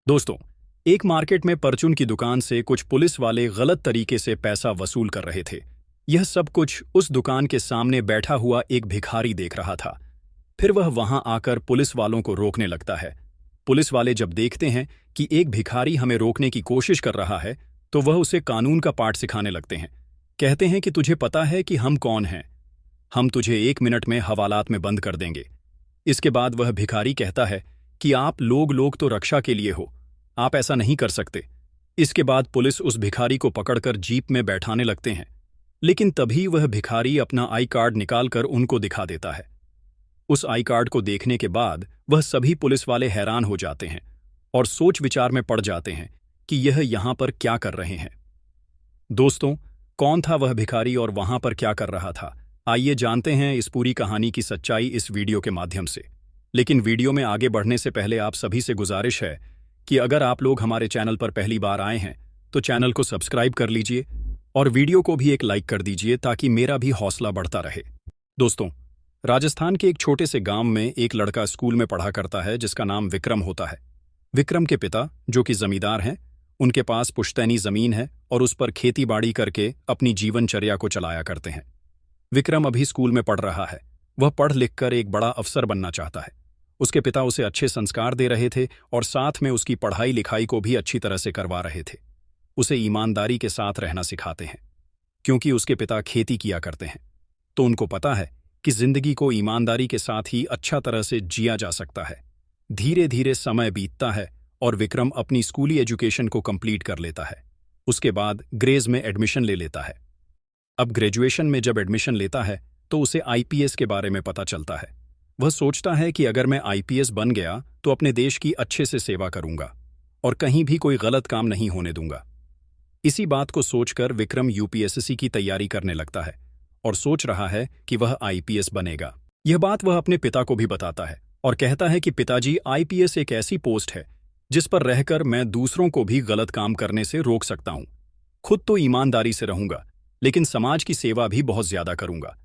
दोस्तों, एक मार्केट में परचून की दुकान से कुछ पुलिस वाले गलत तरीके से पैसा वसूल कर रहे थे। यह सब कुछ उस दुकान के सामने बैठा हुआ एक भिखारी देख रहा था। फिर वह वहां आकर पुलिस वालों को रोकने लगता है। पुलिस वाले जब देखते हैं कि एक भिखारी हमें रोकने की कोशिश कर रहा है, तो वह उसे कानून का पाठ सिखाने लगते हैं। कहते हैं कि तुझे पता है कि हम कौन हैं? हम तुझे 1 मिनट में हवालात में बंद कर देंगे। इसके बाद वह भिखारी कहता है कि आप लोग तो रक्षा के लिए हो, आप ऐसा नहीं कर सकते। इसके बाद पुलिस उस भिखारी को पकड़कर जीप में बैठाने लगते हैं, लेकिन तभी वह भिखारी अपना आई कार्ड निकालकर उनको दिखा देता है। उस आई कार्ड को देखने के बाद वह सभी पुलिस वाले हैरान हो जाते हैं और सोच विचार में पड़ जाते हैं कि यह यहां पर क्या कर रहे हैं। दोस्तों, कौन था वह भिखारी और वहां पर क्या कर रहा था? आइए जानते हैं इस पूरी कहानी की सच्चाई इस वीडियो के माध्यम से। लेकिन वीडियो में आगे बढ़ने से पहले आप सभी से गुजारिश है कि अगर आप लोग हमारे चैनल पर पहली बार आए हैं तो चैनल को सब्सक्राइब कर लीजिए और वीडियो को भी एक लाइक कर दीजिए ताकि मेरा भी हौसला बढ़ता रहे। दोस्तों, राजस्थान के एक छोटे से गांव में एक लड़का स्कूल में पढ़ा करता है जिसका नाम विक्रम होता है। विक्रम के पिता, जो कि जमींदार हैं, उनके पास पुश्तैनी जमीन है और उस पर खेती बाड़ी करके अपनी जीवनचर्या को चलाया करते हैं। विक्रम अभी स्कूल में पढ़ रहा है। वह पढ़ लिख कर एक बड़ा अफसर बनना चाहता है। उसके पिता उसे अच्छे संस्कार दे रहे थे और साथ में उसकी पढ़ाई लिखाई को भी अच्छी तरह से करवा रहे थे। उसे ईमानदारी के साथ रहना सिखाते हैं, क्योंकि उसके पिता खेती किया करते हैं, तो उनको पता है कि जिंदगी को ईमानदारी के साथ ही अच्छा तरह से जिया जा सकता है। धीरे धीरे समय बीतता है और विक्रम अपनी स्कूली एजुकेशन को कंप्लीट कर लेता है। उसके बाद ग्रेज में एडमिशन ले लेता है। अब ग्रेजुएशन में जब एडमिशन लेता है तो उसे आईपीएस के बारे में पता चलता है। वह सोचता है कि अगर मैं आईपीएस बन गया तो अपने देश की अच्छे से सेवा करूंगा और कहीं भी कोई गलत काम नहीं होने दूंगा। इसी बात को सोचकर विक्रम यूपीएससी की तैयारी करने लगता है और सोच रहा है कि वह आईपीएस बनेगा। यह बात वह अपने पिता को भी बताता है और कहता है कि पिताजी, आईपीएस एक ऐसी पोस्ट है जिस पर रहकर मैं दूसरों को भी गलत काम करने से रोक सकता हूं। खुद तो ईमानदारी से रहूंगा, लेकिन समाज की सेवा भी बहुत ज्यादा करूंगा।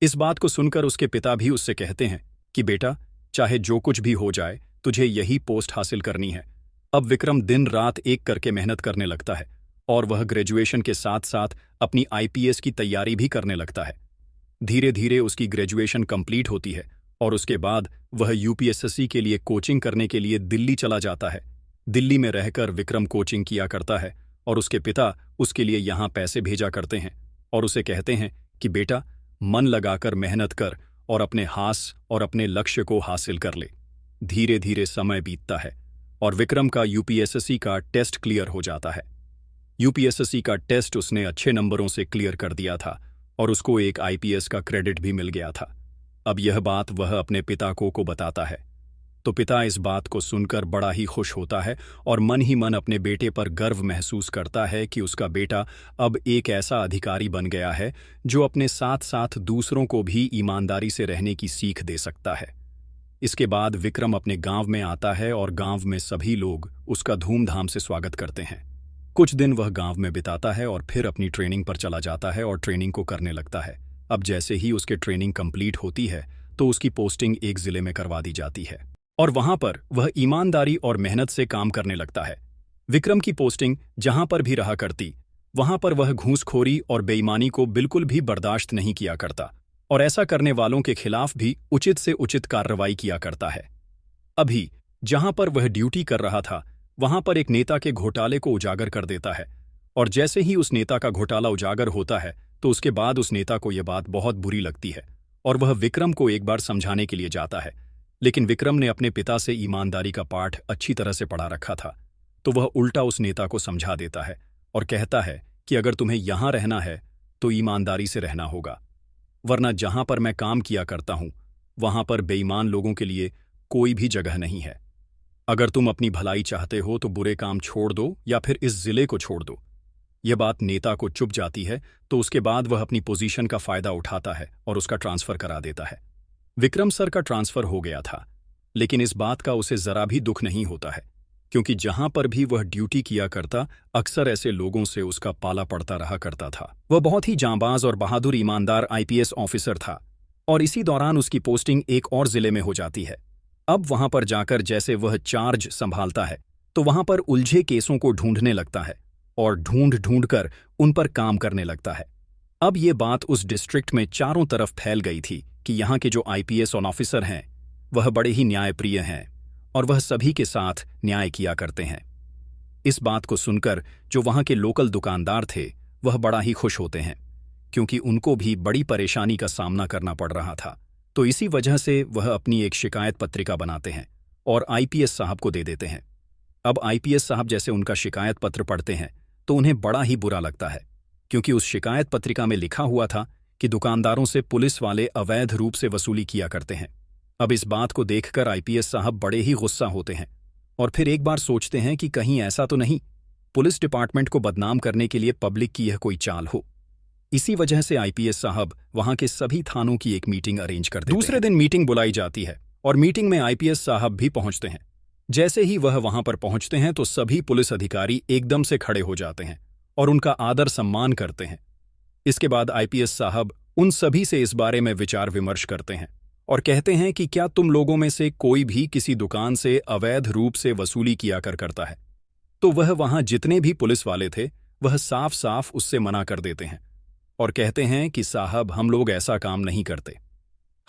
इस बात को सुनकर उसके पिता भी उससे कहते हैं कि बेटा, चाहे जो कुछ भी हो जाए, तुझे यही पोस्ट हासिल करनी है। अब विक्रम दिन रात एक करके मेहनत करने लगता है और वह ग्रेजुएशन के साथ साथ अपनी आईपीएस की तैयारी भी करने लगता है। धीरे धीरे उसकी ग्रेजुएशन कंप्लीट होती है और उसके बाद वह यूपीएससी के लिए कोचिंग करने के लिए दिल्ली चला जाता है। दिल्ली में रहकर विक्रम कोचिंग किया करता है और उसके पिता उसके लिए यहाँ पैसे भेजा करते हैं और उसे कहते हैं कि बेटा, मन लगाकर मेहनत कर और अपने हास और अपने लक्ष्य को हासिल कर ले। धीरे धीरे समय बीतता है और विक्रम का यूपीएससी का टेस्ट क्लियर हो जाता है। यूपीएससी का टेस्ट उसने अच्छे नंबरों से क्लियर कर दिया था और उसको एक आईपीएस का क्रेडिट भी मिल गया था। अब यह बात वह अपने पिता को बताता है, तो पिता इस बात को सुनकर बड़ा ही खुश होता है और मन ही मन अपने बेटे पर गर्व महसूस करता है कि उसका बेटा अब एक ऐसा अधिकारी बन गया है जो अपने साथ साथ दूसरों को भी ईमानदारी से रहने की सीख दे सकता है। इसके बाद विक्रम अपने गांव में आता है और गांव में सभी लोग उसका धूमधाम से स्वागत करते हैं। कुछ दिन वह गांव में बिताता है और फिर अपनी ट्रेनिंग पर चला जाता है और ट्रेनिंग को करने लगता है। अब जैसे ही उसके ट्रेनिंग कंप्लीट होती है तो उसकी पोस्टिंग एक जिले में करवा दी जाती है और वहां पर वह ईमानदारी और मेहनत से काम करने लगता है। विक्रम की पोस्टिंग जहां पर भी रहा करती, वहां पर वह घूसखोरी और बेईमानी को बिल्कुल भी बर्दाश्त नहीं किया करता और ऐसा करने वालों के खिलाफ भी उचित से उचित कार्रवाई किया करता है। अभी जहां पर वह ड्यूटी कर रहा था, वहां पर एक नेता के घोटाले को उजागर कर देता है और जैसे ही उस नेता का घोटाला उजागर होता है तो उसके बाद उस नेता को यह बात बहुत बुरी लगती है और वह विक्रम को एक बार समझाने के लिए जाता है। लेकिन विक्रम ने अपने पिता से ईमानदारी का पाठ अच्छी तरह से पढ़ा रखा था, तो वह उल्टा उस नेता को समझा देता है और कहता है कि अगर तुम्हें यहां रहना है तो ईमानदारी से रहना होगा, वरना जहां पर मैं काम किया करता हूं वहां पर बेईमान लोगों के लिए कोई भी जगह नहीं है। अगर तुम अपनी भलाई चाहते हो तो बुरे काम छोड़ दो या फिर इस जिले को छोड़ दो। यह बात नेता को चुभ जाती है, तो उसके बाद वह अपनी पोजीशन का फायदा उठाता है और उसका ट्रांसफर करा देता है। विक्रम सर का ट्रांसफर हो गया था, लेकिन इस बात का उसे जरा भी दुख नहीं होता है, क्योंकि जहां पर भी वह ड्यूटी किया करता, अक्सर ऐसे लोगों से उसका पाला पड़ता रहा करता था। वह बहुत ही जांबाज और बहादुर ईमानदार आईपीएस ऑफिसर था और इसी दौरान उसकी पोस्टिंग एक और जिले में हो जाती है। अब वहां पर जाकर जैसे वह चार्ज संभालता है, तो वहां पर उलझे केसों को ढूंढने लगता है और ढूंढ ढूंढ कर उन पर काम करने लगता है। अब ये बात उस डिस्ट्रिक्ट में चारों तरफ फैल गई थी कि यहाँ के जो आईपीएस ऑफिसर हैं वह बड़े ही न्यायप्रिय हैं और वह सभी के साथ न्याय किया करते हैं। इस बात को सुनकर जो वहाँ के लोकल दुकानदार थे वह बड़ा ही खुश होते हैं, क्योंकि उनको भी बड़ी परेशानी का सामना करना पड़ रहा था। तो इसी वजह से वह अपनी एक शिकायत पत्रिका बनाते हैं और आईपीएस साहब को दे देते हैं। अब आईपीएस साहब जैसे उनका शिकायत पत्र पढ़ते हैं तो उन्हें बड़ा ही बुरा लगता है, क्योंकि उस शिकायत पत्रिका में लिखा हुआ था कि दुकानदारों से पुलिस वाले अवैध रूप से वसूली किया करते हैं। अब इस बात को देखकर आईपीएस साहब बड़े ही गुस्सा होते हैं और फिर एक बार सोचते हैं कि कहीं ऐसा तो नहीं पुलिस डिपार्टमेंट को बदनाम करने के लिए पब्लिक की यह कोई चाल हो। इसी वजह से आईपीएस साहब वहां के सभी थानों की एक मीटिंग अरेंज कर देते हैं। दूसरे दिन मीटिंग बुलाई जाती है और मीटिंग में आईपीएस साहब भी पहुंचते हैं। जैसे ही वह वहां पर पहुंचते हैं तो सभी पुलिस अधिकारी एकदम से खड़े हो जाते हैं और उनका आदर सम्मान करते हैं। इसके बाद आईपीएस साहब उन सभी से इस बारे में विचार विमर्श करते हैं और कहते हैं कि क्या तुम लोगों में से कोई भी किसी दुकान से अवैध रूप से वसूली किया करता है? तो वह वहां जितने भी पुलिस वाले थे वह साफ साफ उससे मना कर देते हैं और कहते हैं कि साहब, हम लोग ऐसा काम नहीं करते।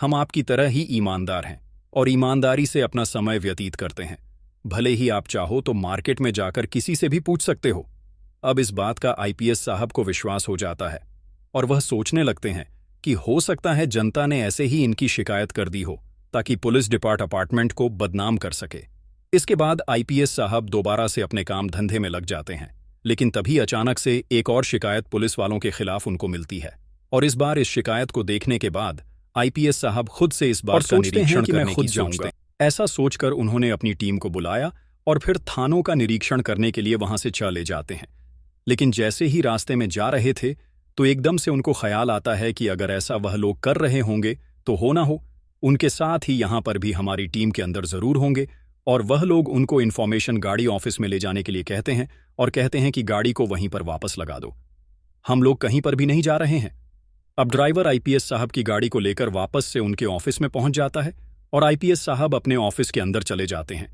हम आपकी तरह ही ईमानदार हैं और ईमानदारी से अपना समय व्यतीत करते हैं। भले ही आप चाहो तो मार्केट में जाकर किसी से भी पूछ सकते हो। अब इस बात का आईपीएस साहब को विश्वास हो जाता है और वह सोचने लगते हैं कि हो सकता है जनता ने ऐसे ही इनकी शिकायत कर दी हो ताकि पुलिस डिपार्टमेंट को बदनाम कर सके। इसके बाद आईपीएस साहब दोबारा से अपने काम धंधे में लग जाते हैं, लेकिन तभी अचानक से एक और शिकायत पुलिस वालों के खिलाफ उनको मिलती है और इस बार इस शिकायत को देखने के बाद आईपीएस साहब खुद से इस बात का निरीक्षण करने की जाऊंगा। ऐसा सोचकर उन्होंने अपनी टीम को बुलाया और फिर थानों का निरीक्षण करने के लिए वहां से चले जाते हैं। लेकिन जैसे ही रास्ते में जा रहे थे तो एकदम से उनको ख्याल आता है कि अगर ऐसा वह लोग कर रहे होंगे तो हो ना हो उनके साथ ही यहां पर भी हमारी टीम के अंदर जरूर होंगे, और वह लोग उनको इन्फॉर्मेशन गाड़ी ऑफिस में ले जाने के लिए कहते हैं और कहते हैं कि गाड़ी को वहीं पर वापस लगा दो, हम लोग कहीं पर भी नहीं जा रहे हैं। अब ड्राइवर आईपीएस साहब की गाड़ी को लेकर वापस से उनके ऑफिस में पहुंच जाता है और आईपीएस साहब अपने ऑफिस के अंदर चले जाते हैं।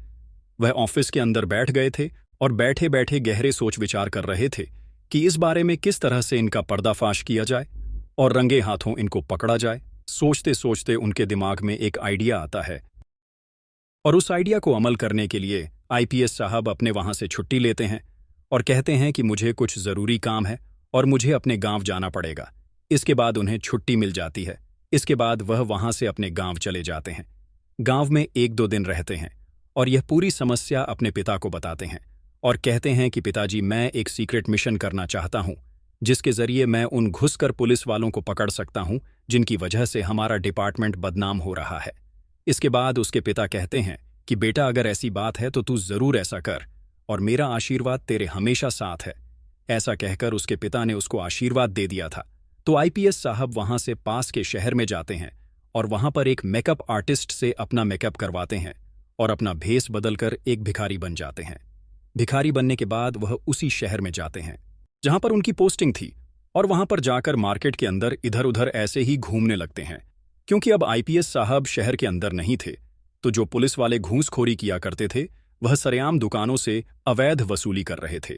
वह ऑफिस के अंदर बैठ गए थे और बैठे बैठे गहरे सोच विचार कर रहे थे कि इस बारे में किस तरह से इनका पर्दाफाश किया जाए और रंगे हाथों इनको पकड़ा जाए। सोचते सोचते उनके दिमाग में एक आइडिया आता है और उस आइडिया को अमल करने के लिए आईपीएस साहब अपने वहां से छुट्टी लेते हैं और कहते हैं कि मुझे कुछ जरूरी काम है और मुझे अपने गांव जाना पड़ेगा। इसके बाद उन्हें छुट्टी मिल जाती है। इसके बाद वह वहां से अपने गांव चले जाते हैं। गांव में 1-2 दिन रहते हैं और यह पूरी समस्या अपने पिता को बताते हैं और कहते हैं कि पिताजी, मैं एक सीक्रेट मिशन करना चाहता हूं जिसके जरिए मैं उन घुसकर पुलिस वालों को पकड़ सकता हूं जिनकी वजह से हमारा डिपार्टमेंट बदनाम हो रहा है। इसके बाद उसके पिता कहते हैं कि बेटा, अगर ऐसी बात है तो तू जरूर ऐसा कर और मेरा आशीर्वाद तेरे हमेशा साथ है। ऐसा कहकर उसके पिता ने उसको आशीर्वाद दे दिया था। तो आईपीएस साहब वहां से पास के शहर में जाते हैं और वहां पर एक मेकअप आर्टिस्ट से अपना मेकअप करवाते हैं और अपना भेस बदलकर एक भिखारी बन जाते हैं। भिखारी बनने के बाद वह उसी शहर में जाते हैं जहां पर उनकी पोस्टिंग थी और वहां पर जाकर मार्केट के अंदर इधर उधर ऐसे ही घूमने लगते हैं, क्योंकि अब आईपीएस साहब शहर के अंदर नहीं थे। तो जो पुलिस वाले घूसखोरी किया करते थे वह सरेआम दुकानों से अवैध वसूली कर रहे थे।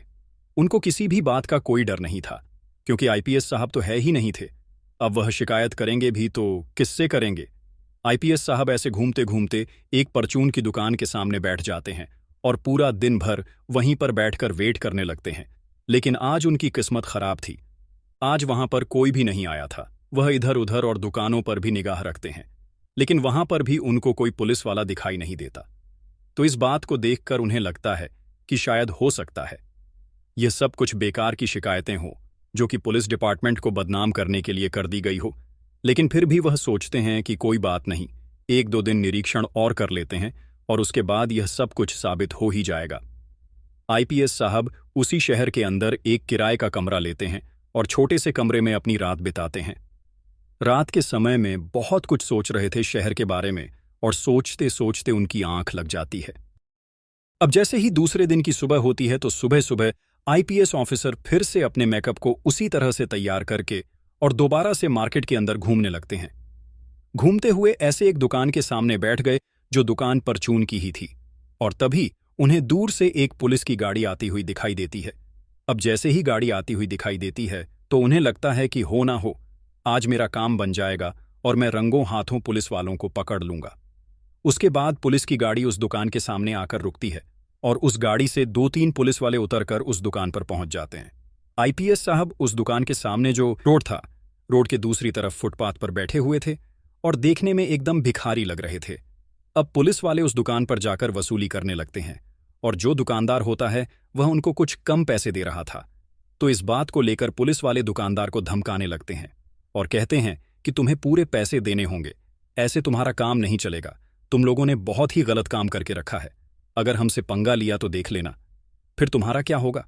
उनको किसी भी बात का कोई डर नहीं था, क्योंकि आईपीएस साहब तो है ही नहीं थे। अब वह शिकायत करेंगे भी तो किससे करेंगे। आईपीएस साहब ऐसे घूमते घूमते एक परचून की दुकान के सामने बैठ जाते हैं और पूरा दिन भर वहीं पर बैठकर वेट करने लगते हैं। लेकिन आज उनकी किस्मत खराब थी। आज वहां पर कोई भी नहीं आया था। वह इधर उधर और दुकानों पर भी निगाह रखते हैं, लेकिन वहां पर भी उनको कोई पुलिस वाला दिखाई नहीं देता। तो इस बात को देखकर उन्हें लगता है कि शायद हो सकता है यह सब कुछ बेकार की शिकायतें हों जो कि पुलिस डिपार्टमेंट को बदनाम करने के लिए कर दी गई हो। लेकिन फिर भी वह सोचते हैं कि कोई बात नहीं, 1-2 दिन निरीक्षण और कर लेते हैं और उसके बाद यह सब कुछ साबित हो ही जाएगा। आईपीएस साहब उसी शहर के अंदर एक किराए का कमरा लेते हैं और छोटे से कमरे में अपनी रात बिताते हैं। रात के समय में बहुत कुछ सोच रहे थे शहर के बारे में और सोचते सोचते उनकी आंख लग जाती है। अब जैसे ही दूसरे दिन की सुबह होती है तो सुबह सुबह आईपीएस ऑफिसर फिर से अपने मेकअप को उसी तरह से तैयार करके और दोबारा से मार्केट के अंदर घूमने लगते हैं। घूमते हुए ऐसे एक दुकान के सामने बैठ गए जो दुकान परचून की ही थी, और तभी उन्हें दूर से एक पुलिस की गाड़ी आती हुई दिखाई देती है। अब जैसे ही गाड़ी आती हुई दिखाई देती है तो उन्हें लगता है कि हो ना हो, आज मेरा काम बन जाएगा और मैं रंगों हाथों पुलिस वालों को पकड़ लूंगा। उसके बाद पुलिस की गाड़ी उस दुकान के सामने आकर रुकती है और उस गाड़ी से 2-3 पुलिस वाले उतरकर उस दुकान पर पहुंच जाते हैं। आईपीएस साहब उस दुकान के सामने जो रोड था, रोड के दूसरी तरफ फुटपाथ पर बैठे हुए थे और देखने में एकदम भिखारी लग रहे थे। अब पुलिस वाले उस दुकान पर जाकर वसूली करने लगते हैं और जो दुकानदार होता है वह उनको कुछ कम पैसे दे रहा था। तो इस बात को लेकर पुलिस वाले दुकानदार को धमकाने लगते हैं और कहते हैं कि तुम्हें पूरे पैसे देने होंगे, ऐसे तुम्हारा काम नहीं चलेगा, तुम लोगों ने बहुत ही गलत काम करके रखा है, अगर हमसे पंगा लिया तो देख लेना, फिर तुम्हारा क्या होगा।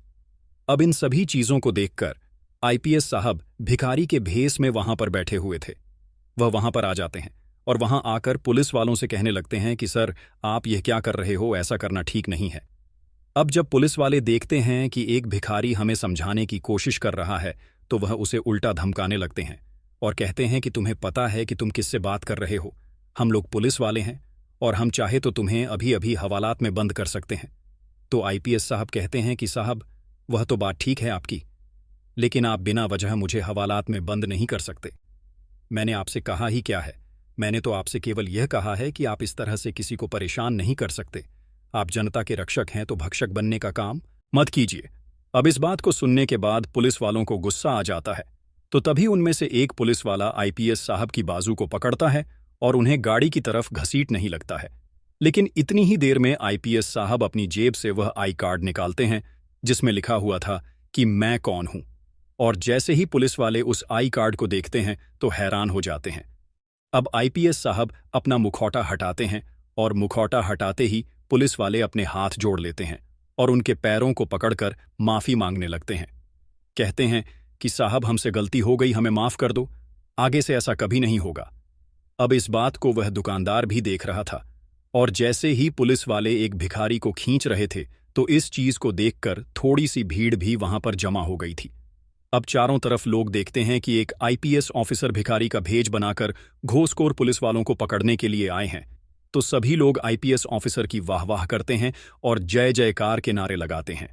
अब इन सभी चीजों को देखकर आईपीएस साहब भिखारी के भेस में वहां पर बैठे हुए थे, वह वहां पर आ जाते हैं और वहां आकर पुलिस वालों से कहने लगते हैं कि सर, आप यह क्या कर रहे हो, ऐसा करना ठीक नहीं है। अब जब पुलिस वाले देखते हैं कि एक भिखारी हमें समझाने की कोशिश कर रहा है तो वह उसे उल्टा धमकाने लगते हैं और कहते हैं कि तुम्हें पता है कि तुम किससे बात कर रहे हो, हम लोग पुलिस वाले हैं और हम चाहे तो तुम्हें अभी अभी हवालात में बंद कर सकते हैं। तो आईपीएस साहब कहते हैं कि साहब, वह तो बात ठीक है आपकी, लेकिन आप बिना वजह मुझे हवालात में बंद नहीं कर सकते। मैंने आपसे कहा ही क्या है, मैंने तो आपसे केवल यह कहा है कि आप इस तरह से किसी को परेशान नहीं कर सकते। आप जनता के रक्षक हैं तो भक्षक बनने का काम मत कीजिए। अब इस बात को सुनने के बाद पुलिस वालों को गुस्सा आ जाता है, तो तभी उनमें से एक पुलिस वाला आईपीएस साहब की बाजू को पकड़ता है और उन्हें गाड़ी की तरफ घसीट नहीं लगता है। लेकिन इतनी ही देर में आईपीएस साहब अपनी जेब से वह आई कार्ड निकालते हैं जिसमें लिखा हुआ था कि मैं कौन हूं, और जैसे ही पुलिस वाले उस आई कार्ड को देखते हैं तो हैरान हो जाते हैं। अब आईपीएस साहब अपना मुखौटा हटाते हैं और मुखौटा हटाते ही पुलिस वाले अपने हाथ जोड़ लेते हैं और उनके पैरों को पकड़कर माफी मांगने लगते हैं। कहते हैं कि साहब, हमसे गलती हो गई, हमें माफ कर दो, आगे से ऐसा कभी नहीं होगा। अब इस बात को वह दुकानदार भी देख रहा था और जैसे ही पुलिस वाले एक भिखारी को खींच रहे थे तो इस चीज को देखकर थोड़ी सी भीड़ भी वहां पर जमा हो गई थी। अब चारों तरफ लोग देखते हैं कि एक आईपीएस ऑफिसर भिखारी का भेष बनाकर घोसखोर पुलिस वालों को पकड़ने के लिए आए हैं। तो सभी लोग आईपीएस ऑफिसर की वाह वाह करते हैं और जय जयकार के नारे लगाते हैं,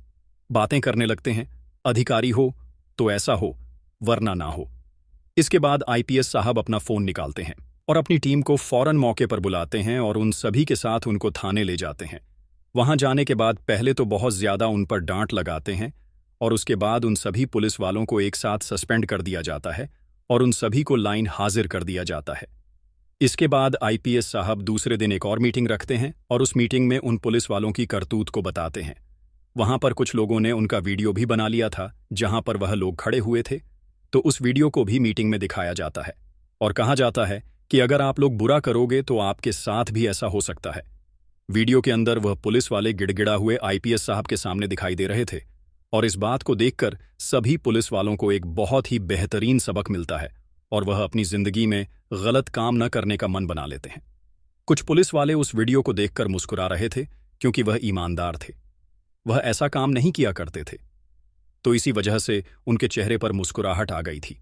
बातें करने लगते हैं, अधिकारी हो तो ऐसा हो वरना ना हो। इसके बाद आईपीएस साहब अपना फोन निकालते हैं और अपनी टीम को फौरन मौके पर बुलाते हैं और उन सभी के साथ उनको थाने ले जाते हैं। वहां जाने के बाद पहले तो बहुत ज्यादा उन पर डांट लगाते हैं और उसके बाद उन सभी पुलिस वालों को एक साथ सस्पेंड कर दिया जाता है और उन सभी को लाइन हाजिर कर दिया जाता है। इसके बाद आईपीएस साहब दूसरे दिन एक और मीटिंग रखते हैं और उस मीटिंग में उन पुलिस वालों की करतूत को बताते हैं। वहां पर कुछ लोगों ने उनका वीडियो भी बना लिया था जहां पर वह लोग खड़े हुए थे, तो उस वीडियो को भी मीटिंग में दिखाया जाता है और कहा जाता है कि अगर आप लोग बुरा करोगे तो आपके साथ भी ऐसा हो सकता है। वीडियो के अंदर वह पुलिस वाले गिड़गिड़ा हुए आईपीएस साहब के सामने दिखाई दे रहे थे और इस बात को देखकर सभी पुलिस वालों को एक बहुत ही बेहतरीन सबक मिलता है और वह अपनी जिंदगी में गलत काम न करने का मन बना लेते हैं। कुछ पुलिस वाले उस वीडियो को देखकर मुस्कुरा रहे थे क्योंकि वह ईमानदार थे, वह ऐसा काम नहीं किया करते थे, तो इसी वजह से उनके चेहरे पर मुस्कुराहट आ गई थी।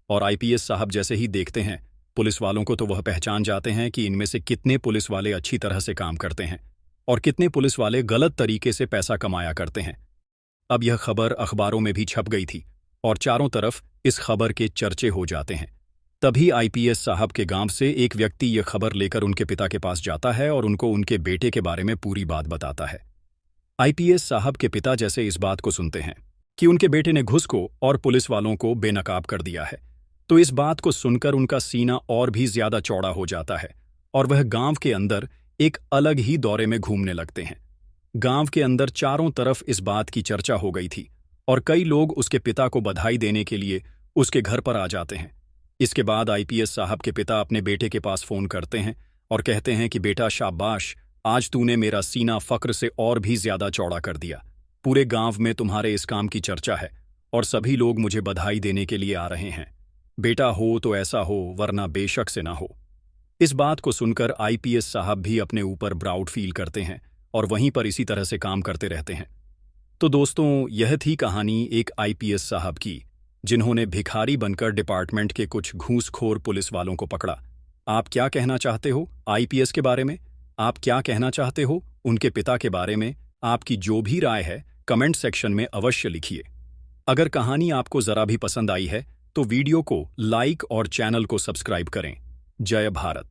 और आईपीएस साहब जैसे ही देखते हैं पुलिस वालों को तो वह पहचान जाते हैं कि इनमें से कितने पुलिस वाले अच्छी तरह से काम करते हैं और कितने पुलिस वाले गलत तरीके से पैसा कमाया करते हैं। अब यह खबर अखबारों में भी छप गई थी और चारों तरफ इस खबर के चर्चे हो जाते हैं। तभी आईपीएस साहब के गांव से एक व्यक्ति यह खबर लेकर उनके पिता के पास जाता है और उनको उनके बेटे के बारे में पूरी बात बताता है। आईपीएस साहब के पिता जैसे इस बात को सुनते हैं कि उनके बेटे ने घुस को और पुलिस वालों को बेनकाब कर दिया है, तो इस बात को सुनकर उनका सीना और भी ज्यादा चौड़ा हो जाता है और वह गांव के अंदर एक अलग ही दौरे में घूमने लगते हैं। गांव के अंदर चारों तरफ इस बात की चर्चा हो गई थी और कई लोग उसके पिता को बधाई देने के लिए उसके घर पर आ जाते हैं। इसके बाद आईपीएस साहब के पिता अपने बेटे के पास फोन करते हैं और कहते हैं कि बेटा शाबाश, आज तूने मेरा सीना फक्र से और भी ज्यादा चौड़ा कर दिया। पूरे गांव में तुम्हारे इस काम की चर्चा है और सभी लोग मुझे बधाई देने के लिए आ रहे हैं। बेटा हो तो ऐसा हो वरना बेशक से ना हो। इस बात को सुनकर आईपीएस साहब भी अपने ऊपर प्राउड फील करते हैं और वहीं पर इसी तरह से काम करते रहते हैं। तो दोस्तों, यह थी कहानी एक आईपीएस साहब की जिन्होंने भिखारी बनकर डिपार्टमेंट के कुछ घूसखोर पुलिस वालों को पकड़ा। आप क्या कहना चाहते हो आईपीएस के बारे में? आप क्या कहना चाहते हो उनके पिता के बारे में? आपकी जो भी राय है कमेंट सेक्शन में अवश्य लिखिए। अगर कहानी आपको ज़रा भी पसंद आई है तो वीडियो को लाइक और चैनल को सब्सक्राइब करें। जय भारत।